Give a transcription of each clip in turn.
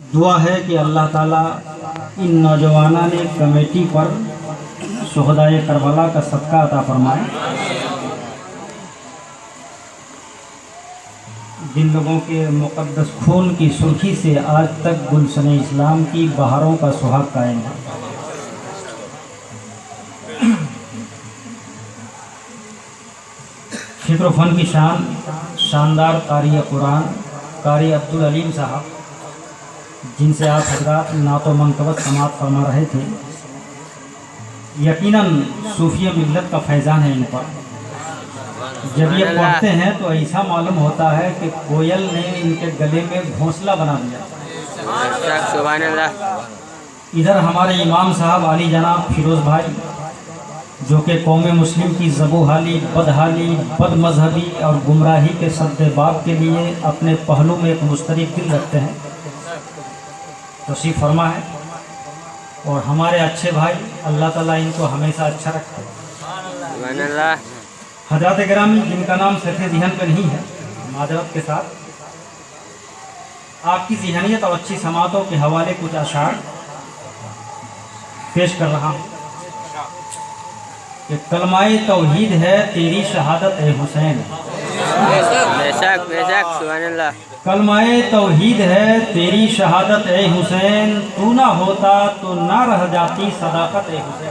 दुआ है कि अल्लाह ताला इन नौजवानों ने कमेटी पर शुहदाए करबला का सदका अता फरमाए। जिन लोगों के मुक़द्दस खून की सुर्खी से आज तक गुलशन इस्लाम की बहारों का सुहाग कायम है। फ़िक्र फ़न की शानदार कारी कुरान कारी अब्दुल अलीम साहब, जिनसे आप हजरात नातो मंकबत समात फरमा रहे थे, यकीनन सूफिया मिल्लत का फैज़ान है इन पर। जब ये पढ़ते हैं तो ऐसा मालूम होता है कि कोयल ने इनके गले में घोंसला बना दिया। इधर हमारे इमाम साहब अली जनाब फिरोज़ भाई, जो कि कौम मुस्लिम की ज़बूहाली, बदहाली, बदमजहबी और गुमराही के सद्देबाब के लिए अपने पहलू में एक मुस्तरिक दिल रखते हैं, तशरीफ़ फरमा है। और हमारे अच्छे भाई, अल्लाह ताला इनको हमेशा अच्छा रखे। हज़रात गिरामी, जिनका नाम सफ़े ज़हन पे नहीं है, माजरत के साथ आपकी ज़हनियत और अच्छी समातों के हवाले कुछ अशार पेश कर रहा हूँ। कि कलमाए तौहीद है तेरी शहादत ए हुसैन, बेशक बेशक सुभान अल्लाह। कलमाए तौहीद है तेरी शहादत ए हुसैन, तू ना होता तो ना रह जाती सदाकत ए हुसैन।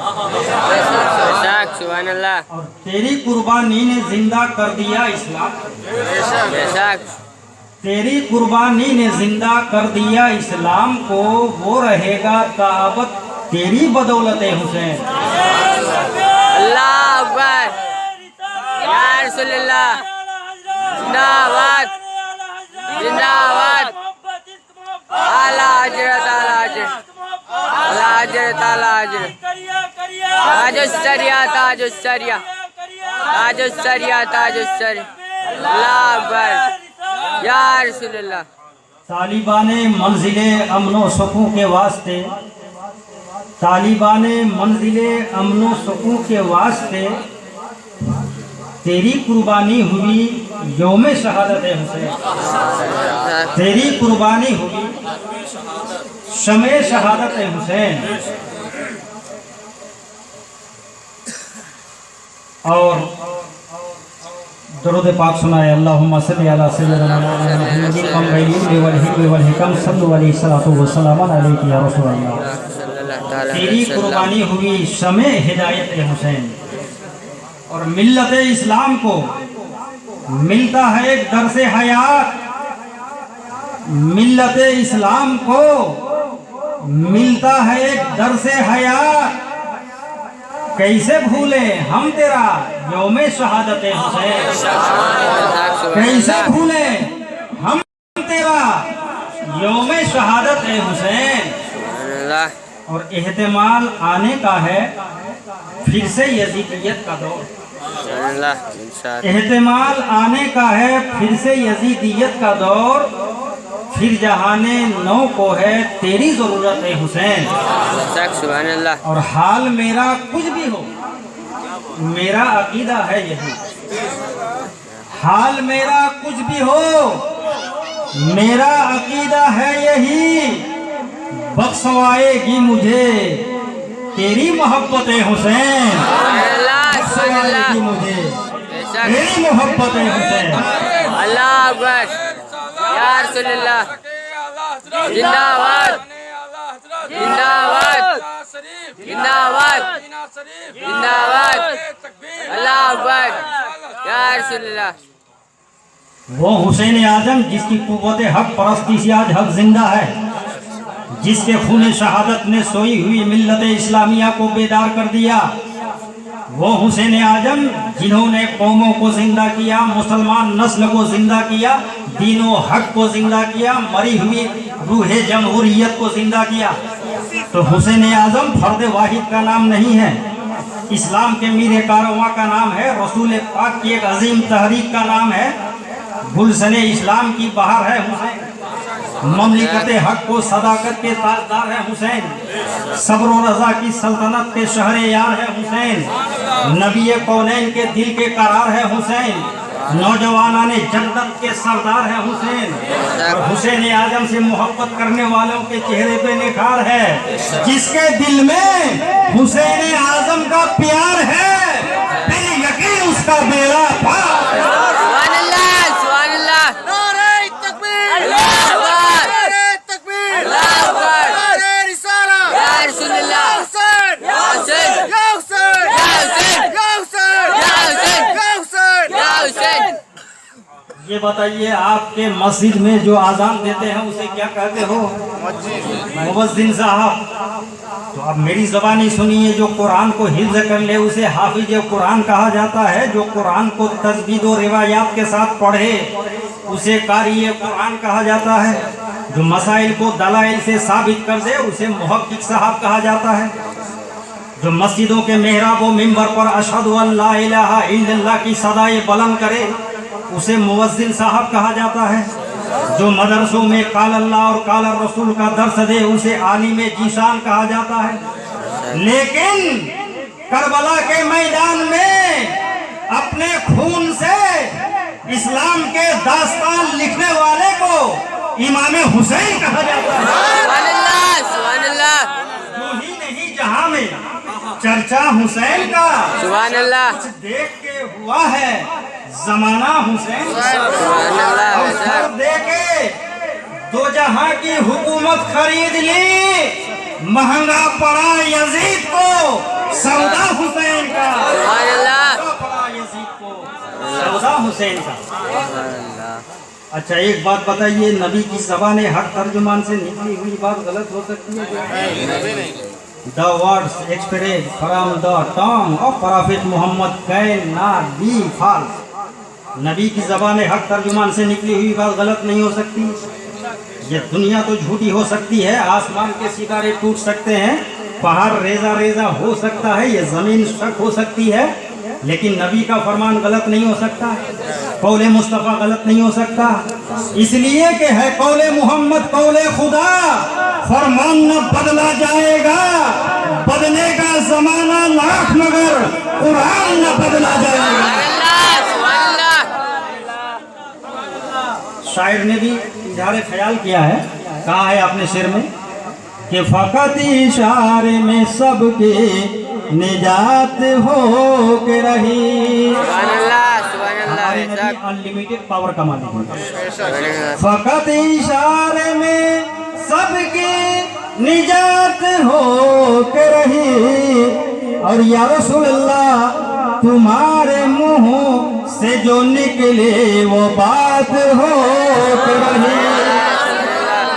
बेशक सुभान अल्लाह। और तेरी कुर्बानी ने जिंदा कर दिया इस्लाम, बेशक तेरी कुर्बानी ने जिंदा कर दिया इस्लाम को, वो रहेगा ताबत तेरी बदौलत ए हुसैन। अल्लाह अकबर, या रसूलल्लाह, जिंदाबाद जिंदाबाद, आला हजरत आला हजरत आला हजरत आला हजरत, ताजुस्सरिया ताजुस्सरिया ताजुस्सरिया ताजुस्सरिया, अल्लाह अकबर, या रसूलल्लाह। तालिबाने मंजिले अमनो सुकून के वास्ते, तालिबाने मंजिले अमनो सुकून के वास्ते, तेरी कुर्बानी हुई यौम शहादत हुसैन, तेरी कुर्बानी हुई शमे शहादत हुसैन। और दरूद पाक सुनाए, अल्लाहुम्मा सल्ली अला सय्यिदना मुहम्मदिन वल गैरिन वल हिक्म वल हिकम सल्लल्लाहु अलैहि सलातु व सलाम अलैहि या रसूल अल्लाह। तेरी कुर्बानी हुई शमे हिदायत हुसैन। और मिल्लत इस्लाम को मिलता है एक दर्से हयात, मिल्लत इस्लाम को मिलता है एक दर्से हयात। कैसे भूले हम तेरा यौमे शहादत हुसैन, कैसे भूले हम तेरा यौमे शहादत हुसैन। और एहतमाल आने का है फिर से यजीदियत का दौर, एहतमाल आने का है फिर से यजीदियत का दौर, फिर जहाने नौ को है तेरी ज़रूरत है हुसैन। सुभान अल्लाह। और हाल मेरा कुछ भी हो, मेरा अकीदा है यही, हाल मेरा कुछ भी हो, मेरा अकीदा है यही, बख्शवाएगी मुझे तेरी मोहब्बत हुसैन, बख्शवाएगी मुझे तेरी मोहब्बत हुसैन। अल्लाह अकबर, या रसूलल्लाह, जिंदाबाद जिंदाबाद जिंदाबाद जिंदाबाद, अल्लाह अकबर, या रसूलल्लाह। वो हुसैन आजम जिसकी कुव्वत हक परस्ती से आज हक जिंदा है, जिसके खून शहादत ने सोई हुई मिल्लत इस्लामिया को बेदार कर दिया। वो हुसैन आजम जिन्होंने कौमों को जिंदा किया, मुसलमान नस्ल को जिंदा किया, दीनों हक को जिंदा किया, मरी हुई रूहे जमहूरियत को जिंदा किया। तो हुसैन आजम फर्द वाहिद का नाम नहीं है, इस्लाम के मीर कारवां का नाम है, रसूल पाक की एक अजीम तहरीक का नाम है, गुलशन इस्लाम की बहार है हुसैन, ममलिकत हक को सदाकत के ताजदार है हुसैन, सब्र और रजा की सल्तनत के शहर यार है हुसैन, नबी कौनैन के दिल के करार है हुसैन, नौजवाना ने जन्नत के सरदार है हुसैन, और हुसैन आजम से मोहब्बत करने वालों के चेहरे पे निखार है। जिसके दिल में हुसैन आजम का प्यार है, फिर यकीन उसका बेड़ा पार। सुभान अल्लाह, सुभान अल्लाह। नारे तकबीर, अल्लाह अकबर, नारे तकबीर, अल्लाह अकबर। नारे रिसाला, या रसूल अल्लाह, हुसैन, या हुसैन, या हुसैन, या हुसैन, या हुसैन, या हुसैन, या हुसैन, या हुसैन। ये बताइए, आपके मस्जिद में जो आजान देते हैं उसे क्या कहते हो? मुअज्जिन साहब। तो अब मेरी ज़बानी सुनिए, जो कुरान को हिफ्ज़ कर ले उसे हाफिज कुरान कहा जाता है। जो कुरान को तजवीद और रिवायात के साथ पढ़े उसे कारी कुरान कहा जाता है। जो मसाइल को दलाइल से साबित कर दे उसे मुहक्किक साहब कहा जाता है। जो मस्जिदों के मेहराब व मिंबर पर अशहदु अल्ला इलाहा इल्लल्लाह की सदाए बुलंद करे उसे मुअज्जिन साहब कहा जाता है। जो मदरसों में काल अल्लाह और काल रसूल का दर्स दे उसे आलिम जीशान कहा जाता है। लेकिन करबला के मैदान में अपने खून से इस्लाम के दास्तान लिखने वाले को इमाम हुसैन कहा जाता है। सुभान अल्लाह, सुभान अल्लाह। यूं ही नहीं, जहां में चर्चा हुसैन का सुभान अल्लाह, कुछ देख के हुआ है जमाना हुसैन का। सुभान अल्लाह। और सर दे के दो जहां की हुकूमत खरीद ली, महंगा पड़ा यजीद को सौदा हुसैन का। सुभान अल्लाह, महंगा पड़ा यजीद को सौदा हुसैन का। सुभान अल्लाह। अच्छा, एक बात बताइए, नबी की ज़बान हक तर्जुमान से निकली हुई बात गलत हो सकती है? The words expressed from the tongue of Prophet Muhammad cannot be false. नबी की ज़बान हक तर्जुमान से निकली हुई बात गलत नहीं हो सकती। ये दुनिया तो झूठी हो सकती है, आसमान के सितारे टूट सकते हैं, पहाड़ रेजा रेजा हो सकता है, ये ज़मीन शक हो सकती है, लेकिन नबी का फरमान गलत नहीं हो सकता, कौले मुस्तफ़ा गलत नहीं हो सकता। इसलिए कि है कौले मोहम्मद कौले खुदा, फरमान न बदला जाएगा, बदलेगा जमाना लाख मगर कुरान न बदला जाएगा। सुभान अल्लाह। शायर ने भी इजहार ख्याल किया है, कहा है अपने शेर में कि फकत इशारे में सबके निजात हो के रही। सुभान अल्लाह, सुभान अल्लाह। हमारे नबी अनलिमिटेड पावर कमा दी। सुभान अल्लाह। फकत इशारे में सबकी निजात हो के रही, और या रसूलल्लाह तुम्हारे मुंह से जो निकले वो बात हो के रही,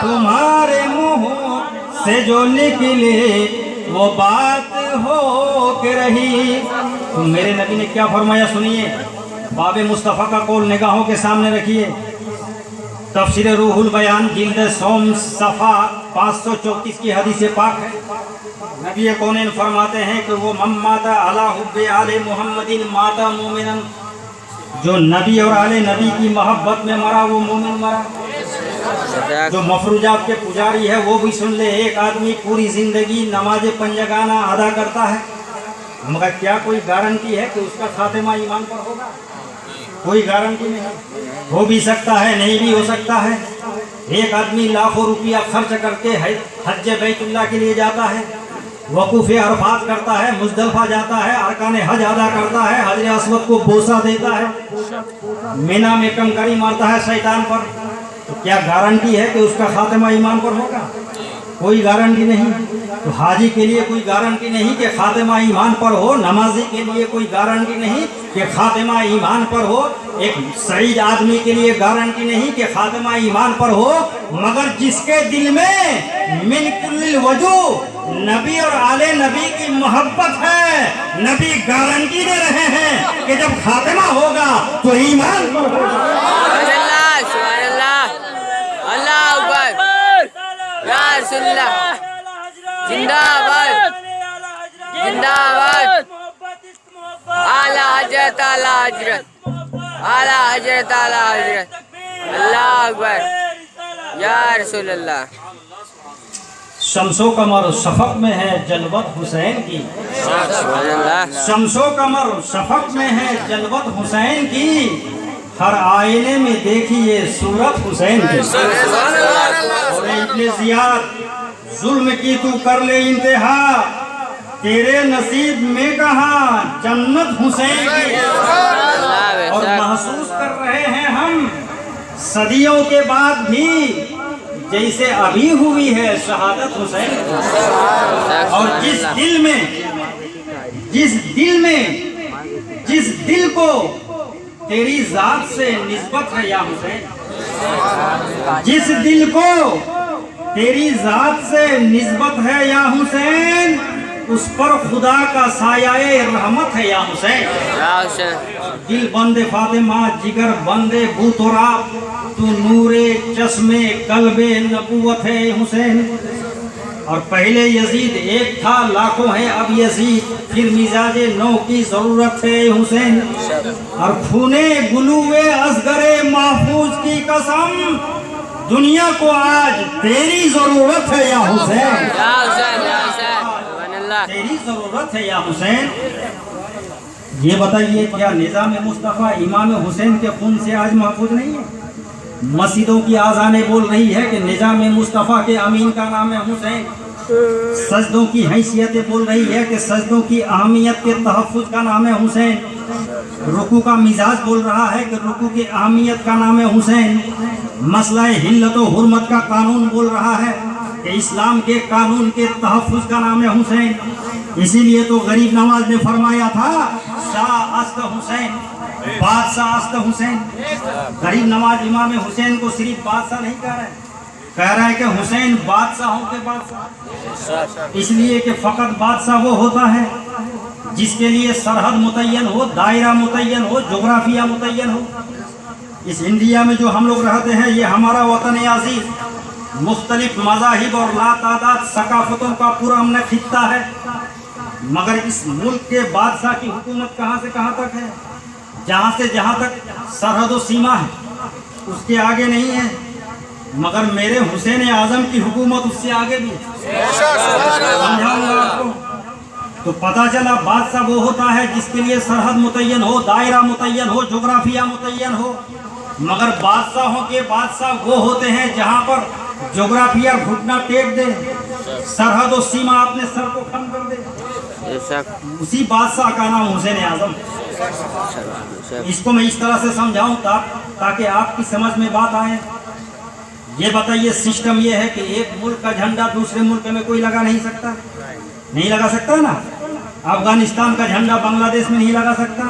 तुम्हारे मुंह से जो निकले वो बात हो के रही। तो मेरे नबी ने क्या फरमाया सुनिए, बाबे मुस्तफ़ा का कौल निगाहों के सामने रखिए। तफसीर रूहुल बयान जिल्द सोम सफ़ा 534 की हदीस पाक है। नबी कौनैन फरमाते हैं कि वो मम्माता अला हुब्बे आले मुहम्मदिन माता मोमिनन, जो नबी और आले नबी की मोहब्बत में मरा वो मोमिन मरा। जो मफरूजात के पुजारी है वो भी सुन ले, एक आदमी पूरी जिंदगी नमाज पंजगाना अदा करता है, मगर क्या कोई गारंटी है कि उसका खातिमा ईमान पर होगा? कोई गारंटी नहीं। हो भी सकता है, नहीं भी हो सकता है। एक आदमी लाखों रुपया खर्च करके हज बैतुल्लाह के लिए जाता है, वकूफ़ अरफात करता है, मुज़दलिफ़ा जाता है, अरकान हज अदा करता है, हजर अस्वद को बोसा देता है, मीना में कंकरी मारता है शैतान पर, तो क्या गारंटी है कि उसका खातिमा ईमान पर होगा? कोई गारंटी नहीं। तो हाजी के लिए कोई गारंटी नहीं कि खातिमा ईमान पर हो, नमाजी के लिए कोई गारंटी नहीं कि खातिमा ईमान पर हो, एक सईद आदमी के लिए गारंटी नहीं कि खातिमा ईमान पर हो, मगर जिसके दिल में मिन कुल्लिल वजूह नबी और आले नबी की मोहब्बत है, नबी गारंटी दे रहे हैं कि जब खातिमा होगा तो ईमान पर होगा। सुभान अल्लाह, अल्लाह अकबर। या रसूलल्लाह, जिंदाबाद, जिंदाबाद। आला हजरत, आला हजरत, आला हजरत, आला हजरत। अल्लाह अकबर। या रसूलल्लाह। शम्सो कमर शफक में है जलवत हुसैन की, सुभान अल्लाह। शम्सो कमर शफक में है जलवत हुसैन की, हर आईने में देखिए सूरत हुसैन की। और इब्ने जियाद, जुल्म की तू कर ले इंतहा, तेरे नसीब में कहा जन्नत हुसैन की। और महसूस कर रहे हैं हम सदियों के बाद भी जैसे अभी हुई है शहादत हुसैन। और जिस दिल को तेरी जात से निस्बत है या हुसैन, जिस दिल को तेरी जात से निस्बत है या हुसैन, उस पर खुदा का सायाए रहमत है या हुसैन। दिल बंदे फातिमा, जिगर बंदे बूतोरा, तू नूरे चश्मे कल्बे नबूवत है हुसैन। और पहले यजीद एक था, लाखों है अब यजीद, फिर मिजाजे नौ की जरूरत है हुसैन। और खूने गुलूए असगरे महफूज की कसम, दुनिया को आज तेरी जरूरत है या हुसैन। तेरी जरूरत है या हुसैन। ये बताइए, क्या निजाम मुस्तफ़ा इमाम हुसैन के खून से आज महफूज नहीं है? मस्जिदों की आज़ानें बोल रही है कि निजाम मुस्तफ़ा के अमीन का नाम है हुसैन। सजदों की हैसियतें बोल रही है कि सजदों की अहमियत के तहफ़्फ़ुज़ का नाम है हुसैन। रुकू का मिजाज बोल रहा है कि रुकू की अहमियत का नाम है हुसैन। मसला हिल्लत व हुर्मत का कानून बोल रहा है कि इस्लाम के कानून के तहफ़्फ़ुज़ का नाम है हुसैन। इसीलिए तो गरीब नवाज ने फरमाया था, शाह अस्त हुसैन, बादशाह अस्त हुसैन। गरीब नवाज इमाम हुसैन को सिर्फ बादशाह नहीं कह रहा है कि हुसैन बादशाहों के बादशाह। इसलिए कि फ़कत बादशाह वो होता है जिसके लिए सरहद मुतय्यन हो, दायरा मुतय्यन हो, जोग्राफिया मुतय्यन हो। इस इंडिया में जो हम लोग रहते हैं, ये हमारा वतन अजीज, मुख्तलिफ मज़ाहिब और लातादाद सकाफतों का पूरा हमने खित्ता है। मगर इस मुल्क के बादशाह की हुकूमत कहाँ से कहाँ तक है? जहाँ से जहाँ तक सरहद व सीमा है, उसके आगे नहीं है। मगर मेरे हुसैन आज़म की हुकूमत उससे आगे भी। समझाऊंगा आपको। तो पता चला बादशाह वो होता है जिसके लिए सरहद मुतय्यन हो, दायरा मुतय्यन हो, जोग्राफिया मुतय्यन हो। मगर बादशाहों के बादशाह वो होते हैं जहाँ पर जोग्राफिया घुटना टेक दे, सरहद और सीमा अपने सर को खम कर दे। उसी बादशाह का नाम हुसैन आज़म। इसको मैं इस तरह से समझाऊं ताकि आपकी समझ में बात आए। ये बताइए, सिस्टम ये है कि एक मुल्क का झंडा दूसरे मुल्क में कोई लगा नहीं सकता, नहीं लगा सकता ना। अफगानिस्तान का झंडा बांग्लादेश में नहीं लगा सकता।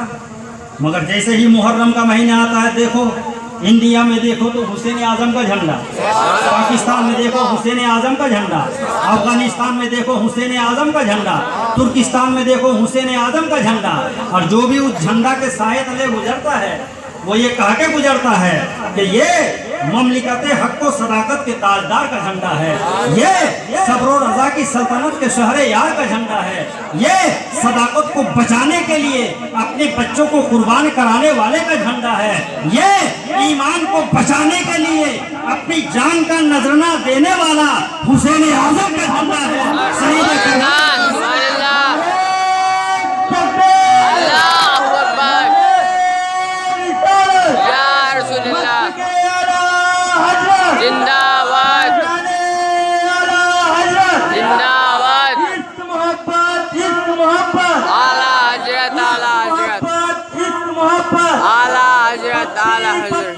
मगर जैसे ही मुहर्रम का महीना आता है, देखो इंडिया में देखो तो हुसैन आज़म का झंडा, पाकिस्तान में देखो हुसैन आज़म का झंडा, अफगानिस्तान में देखो हुसैन आज़म का झंडा, तुर्किस्तान में देखो हुसैन आज़म का झंडा। और जो भी उस झंडा के साए तले गुजरता है, वो ये कह के गुजरता है कि ये ममलिकत हक व सदाकत के ताजदार का झंडा है, ये सब्र व रज़ा की सल्तनत के शहरे यार का झंडा है, ये सदाकत को बचाने के लिए अपने बच्चों को कुर्बान कराने वाले का झंडा है, ये ईमान को बचाने के लिए अपनी जान का नजराना देने वाला हुसैन आज़म का झंडा है। सही जिंदाबाद जिंदाबाद। आला हजरत आला हजरत आला हजरत आला हजरत।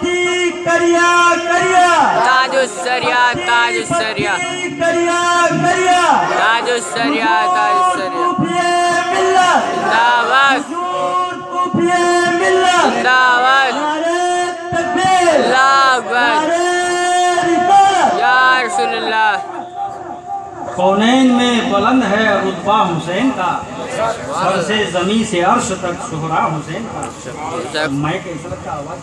ताजुस्सरिया ताजुस्सरिया ताजुस्सरिया ताजुस्सरिया। जिंदाबाद जिंदाबाद। अल्लाह अकबर या रसूलुल्लाह। कौनैन में बुलंद है रुतबा हुसैन का, सर से जमीन से अर्श तक शुहरा हुसैन का। मैं कैसा का आवाज।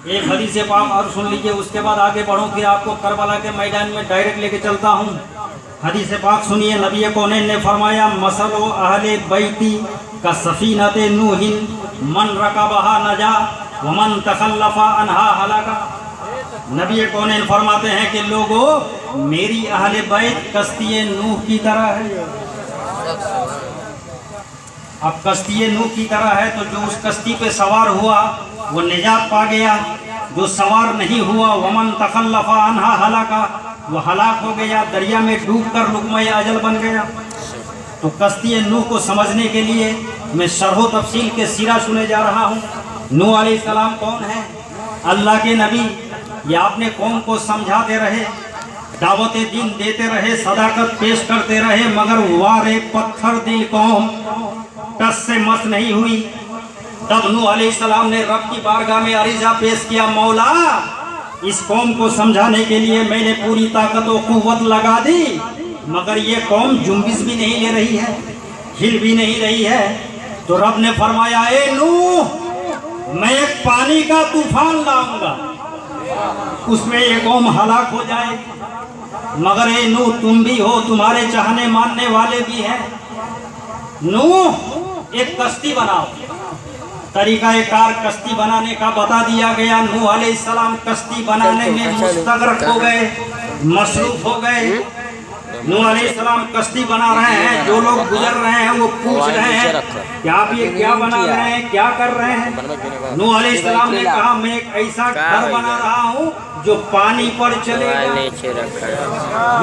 एक हदीस पाक और सुन लीजिए, उसके बाद आगे बढ़ो, फिर आपको करबला के मैदान में डायरेक्ट लेके चलता हूँ। हदीस पाक सुनिए, नबी कौनैन ने फरमाया, मसलो अहले बैती का सफीनते नूहिन, मन रकबहा नजा व मन तखल्लफा अनहा हलाका। नबी कौनैन फरमाते हैं कि लोगों, मेरी अहले बैत कश्ती नूह की तरह है। अब कश्ती नूह की तरह है, तो जो उस कश्ती पे सवार हुआ वो निजात पा गया, जो सवार नहीं हुआ वमन तखल्लफा अनहा हलाका, वो हलाक हो गया, दरिया में डूबकर लुक़्मा-ए अजल बन गया। तो कश्ती नूह को समझने के लिए मैं शरह तफसील के सिरा सुने जा रहा हूँ। नूह अलैहिस्सलाम कौन है? अल्लाह के नबी। ये आपने कौम को समझाते रहे, दावत दीन देते रहे, सदाकत पेश करते रहे, मगर वारे पत्थर दिल कौम टस से मस नहीं हुई। तब नूह अलैहिस्सलाम ने रब की बारगाह में अरीजा पेश किया, मौला इस कौम को समझाने के लिए मैंने पूरी ताकत और कुव्वत लगा दी, मगर ये कौम जुम्बिश भी नहीं ले रही है, हिल भी नहीं रही है। तो रब ने फरमाया, ए नूह मैं एक पानी का तूफान लाऊंगा, उसमें ये कौम हलाक हो जाएगी। मगर ए नूह तुम भी हो, तुम्हारे चाहने मानने वाले भी हैं। नूह एक कश्ती बनाओ। तरीका-ए-कार कश्ती बनाने का बता दिया गया। नूह अलैहिस्सलाम कश्ती बनाने में मुस्तगरक हो गए, मसरूफ हो गए। नूह अलैहिस्सलाम कश्ती बना रहे हैं, जो लोग गुजर रहे हैं वो पूछ रहे हैं कि आप ये क्या बना रहे हैं, क्या कर रहे हैं। नूह अलैहिस्सलाम ने कहा, मैं एक ऐसा घर बना रहा हूँ जो पानी पर चलेगा।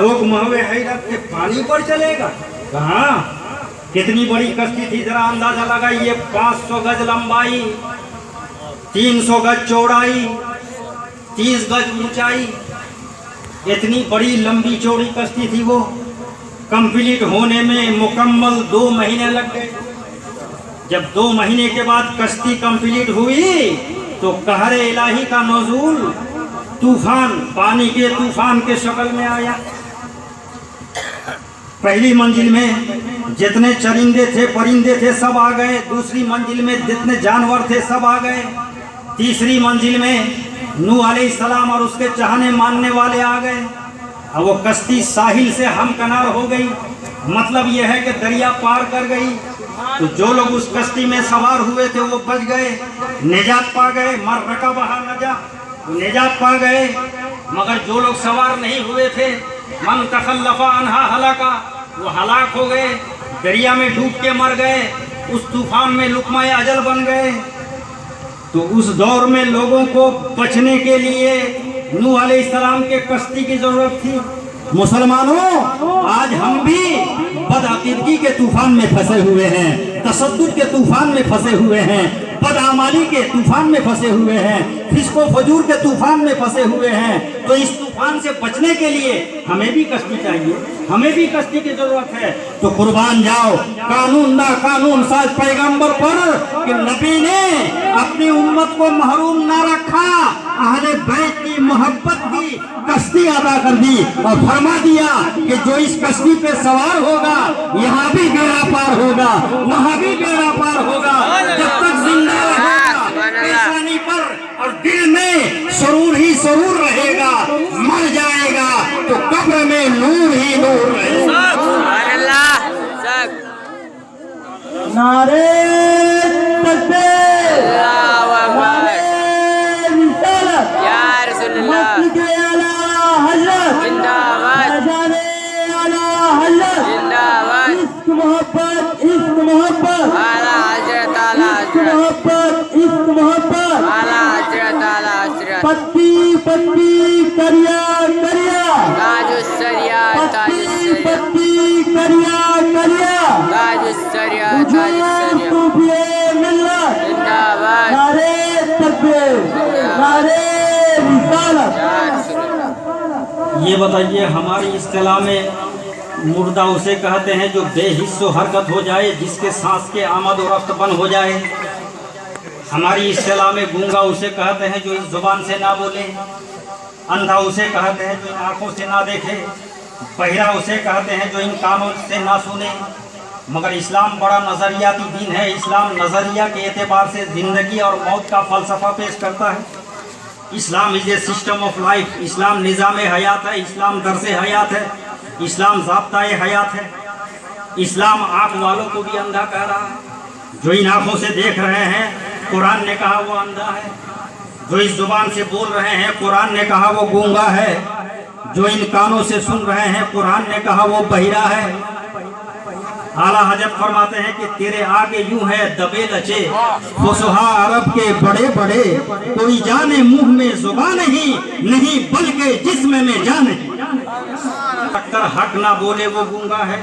लोग महवे हैरत के पानी पर चलेगा, कहाँ? कितनी बड़ी कश्ती थी, जरा अंदाजा लगाइए। 500 गज लंबाई, 300 गज चौड़ाई, 30 गज ऊंचाई, इतनी बड़ी लंबी चौड़ी कश्ती थी। वो कंप्लीट होने में मुकम्मल 2 महीने लग गए। जब 2 महीने के बाद कश्ती कंप्लीट हुई तो कहर इलाही का नज़ूल, तूफान, पानी के तूफान के शक्ल में आया। पहली मंजिल में जितने चरिंदे थे, परिंदे थे, सब आ गए। दूसरी मंजिल में जितने जानवर थे सब आ गए। तीसरी मंजिल में नूह अलैहिस्सलाम और उसके चाहने मानने वाले आ गए। अब वो कश्ती साहिल से हमकनार हो गई, मतलब यह है कि दरिया पार कर गई। तो जो लोग उस कश्ती में सवार हुए थे वो बच गए, निजात पा गए। मर रका बहा नजा, निजात पा गए। मगर जो लोग सवार नहीं हुए थे, मन तखल्लफा अनहा हलाका, वो हलाक हो गए, दरिया में डूब के मर गए, उस तूफान में लुक़्मा-ए अजल बन गए। तो उस दौर में लोगों को बचने के लिए नूह अलैहिस्सलाम के कश्ती की जरूरत थी। मुसलमानों, आज हम भी बदअकीदगी के तूफान में फंसे हुए हैं, तशद्दुद के तूफान में फंसे हुए हैं, बदआमाली के तूफान में फंसे हुए हैं, फिस्को फजूर के तूफान में फंसे हुए हैं। तो इस तूफान से बचने के लिए हमें भी कश्ती चाहिए, हमें भी कश्ती की जरूरत है। तो कुर्बान जाओ कानून ना कानून साज पैगंबर पर कि नबी ने अपनी उम्मत को महरूम ना रखा, अहले बैत की मोहब्बत की कश्ती अदा कर दी और फरमा दिया कि जो इस कश्ती पे सवार होगा यहाँ भी बेड़ा पार होगा, वहाँ भी बेड़ा पार होगा। जब तक जिंदा रहेगा पेशानी पर और दिल में सरूर ही सरूर रहेगा, मर जाएगा तो कब्र में नूर ही नूर रहेगा। नारे तकबीर, नारे रिसालत, मस्जिद आला हज़रत जिंदाबाद, अज़ाने आला हज़रत जिंदाबाद, इश्क मोहब्बत, इश्क मोहब्बत, आला हज़रत, आला इश्क मोहब्बत, इश्क मोहब्बत, आला हज़रत, आला हज़रत। पत्ती पत्ती करिया करिया, ताजुस्सरिया, ताजुस्सरिया, पत्ती करिया करिया, ताजुस्सरिया, ताजुस्सरिया, सूफिए मिल्लत जिंदाबाद, नारे तकबीर, नारे रिसालत। ये बताइए, हमारी इस्तिलाह में मुर्दा उसे कहते हैं जो बेहिस्सो हरकत हो जाए, जिसके सांस के आमद और रफ्त बंद हो जाए। हमारी इस्तिलाह में गूंगा उसे कहते हैं जो इस जुबान से ना बोले, अंधा उसे कहते हैं जो इन आँखों से ना देखे, बहिरा उसे कहते हैं जो इन कानों से ना सुने। मगर इस्लाम बड़ा नज़रियाती दीन है। इस्लाम नज़रिया के एतबार से ज़िंदगी और मौत का फ़लसफ़ा पेश करता है। Islam is a system of life. इस्लाम निज़ाम हयात है, इस्लाम दर्स हयात है, इस्लाम ज़ाब्ता हयात है। इस्लाम आँख वालों को भी अंधा कह रहा है। जो इन आँखों से देख रहे हैं, कुरान ने कहा वो अंधा है। जो इस जुबान से बोल रहे हैं, कुरान ने कहा वो गूंगा है। जो इन कानों से सुन रहे हैं, कुरान ने कहा वो बहिरा है। आला हजरत फरमाते हैं कि तेरे आगे यूं है दबे लचे फुसहा अरब के बड़े बड़े, कोई जाने मुंह में जुबान नहीं बल्कि जिस्म में जान। हक ना बोले वो गूंगा है,